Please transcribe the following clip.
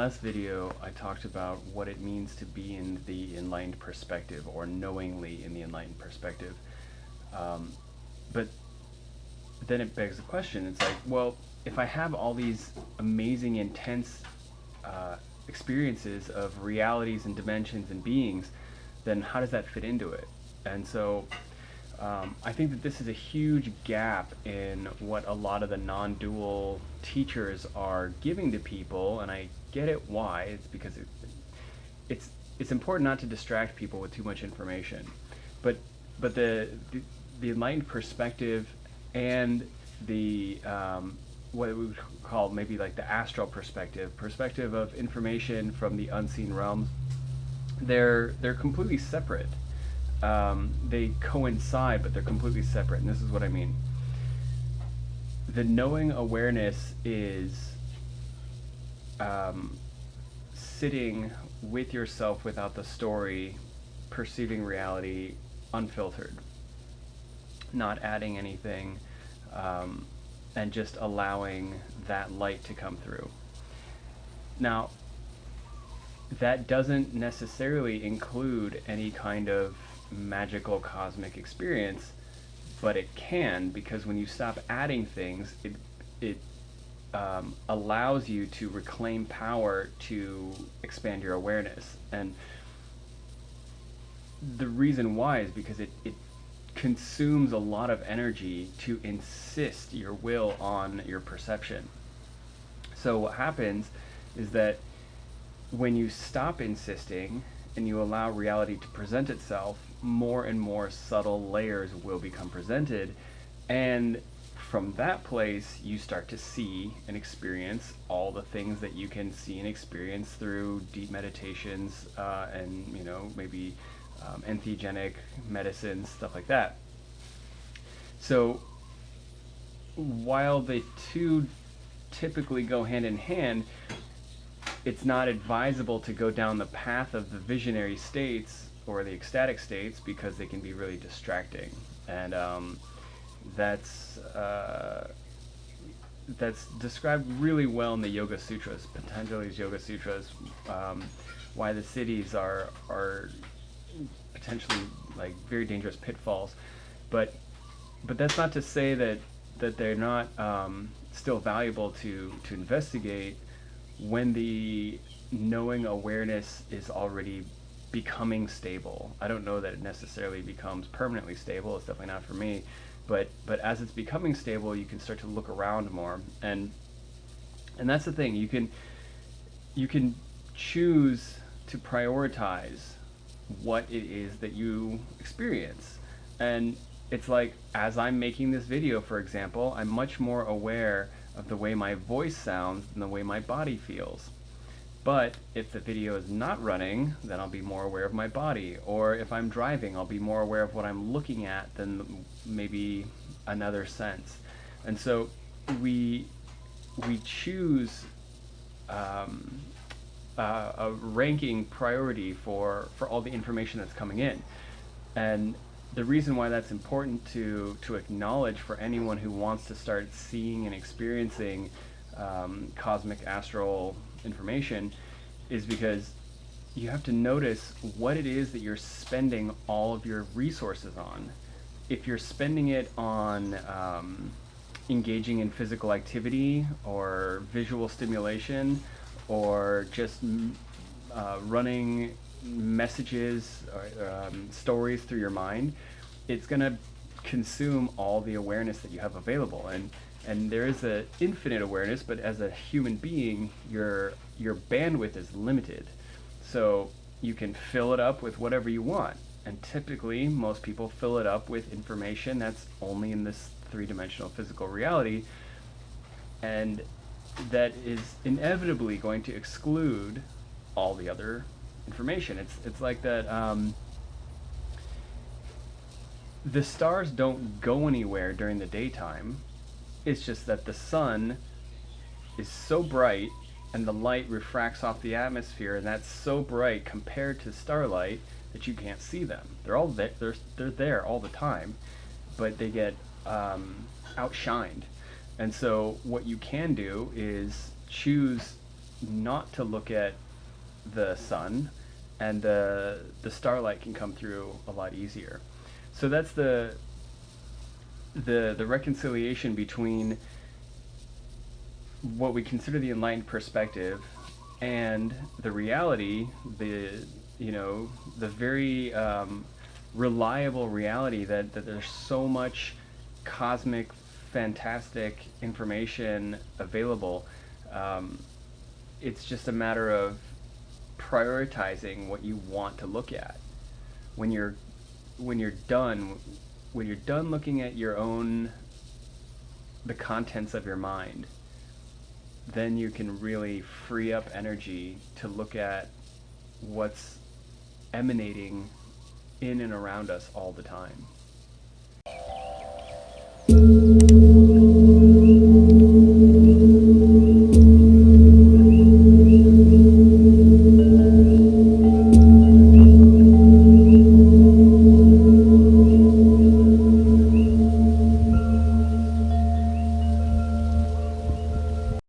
last video, I talked about what it means to be in the enlightened perspective, or knowingly in the enlightened perspective. Um, but then it begs the question, it's like, well, if I have all these amazing, intense experiences of realities and dimensions and beings, then how does that fit into it? And so I think that this is a huge gap in what a lot of the non-dual teachers are giving to people, and I get it why. It's because it's it's important not to distract people with too much information, but the enlightened perspective and the what we would call maybe like the astral perspective of information from the unseen realms, they're completely separate. They coincide, but they're completely separate. And this is what I mean. The knowing awareness is sitting with yourself without the story, perceiving reality unfiltered, not adding anything, and just allowing that light to come through. Now, that doesn't necessarily include any kind of magical cosmic experience, but it can, because when you stop adding things, it allows you to reclaim power to expand your awareness. And the reason why is because it consumes a lot of energy to insist your will on your perception. So what happens is that when you stop insisting and you allow reality to present itself, more and more subtle layers will become presented, and from that place you start to see and experience all the things that you can see and experience through deep meditations, and maybe entheogenic medicines, stuff like that. So while the two typically go hand in hand, it's not advisable to go down the path of the visionary states or the ecstatic states, because they can be really distracting. And that's described really well in the Yoga Sutras, Patanjali's Yoga Sutras, why the cities are potentially like very dangerous pitfalls. But that's not to say that they're not still valuable to investigate when the knowing awareness is already becoming stable. I don't know that it necessarily becomes permanently stable. It's definitely not for me. But as it's becoming stable, you can start to look around more. And that's the thing. You can choose to prioritize what it is that you experience. And it's like, as I'm making this video, for example, I'm much more aware of the way my voice sounds than the way my body feels. But if the video is not running, then I'll be more aware of my body. Or if I'm driving, I'll be more aware of what I'm looking at than maybe another sense. And so we choose a ranking priority for all the information that's coming in. And the reason why that's important to acknowledge for anyone who wants to start seeing and experiencing cosmic astral information is because you have to notice what it is that you're spending all of your resources on. If you're spending it on engaging in physical activity or visual stimulation, or just running messages or stories through your mind, it's going to consume all the awareness that you have available. And there is an infinite awareness, but as a human being, your bandwidth is limited. So you can fill it up with whatever you want. And typically, most people fill it up with information that's only in this three-dimensional physical reality, and that is inevitably going to exclude all the other information. It's like that. The stars don't go anywhere during the daytime. It's just that the sun is so bright and the light refracts off the atmosphere, and that's so bright compared to starlight that you can't see them. They're all there, they're there all the time, but they get outshined. And so what you can do is choose not to look at the sun, and the starlight can come through a lot easier. So that's the reconciliation between what we consider the enlightened perspective and the reality, the very reliable reality that there's so much cosmic, fantastic information available. It's just a matter of prioritizing what you want to look at. When you're when you're done when you're done looking at the contents of your mind, then you can really free up energy to look at what's emanating in and around us all the time.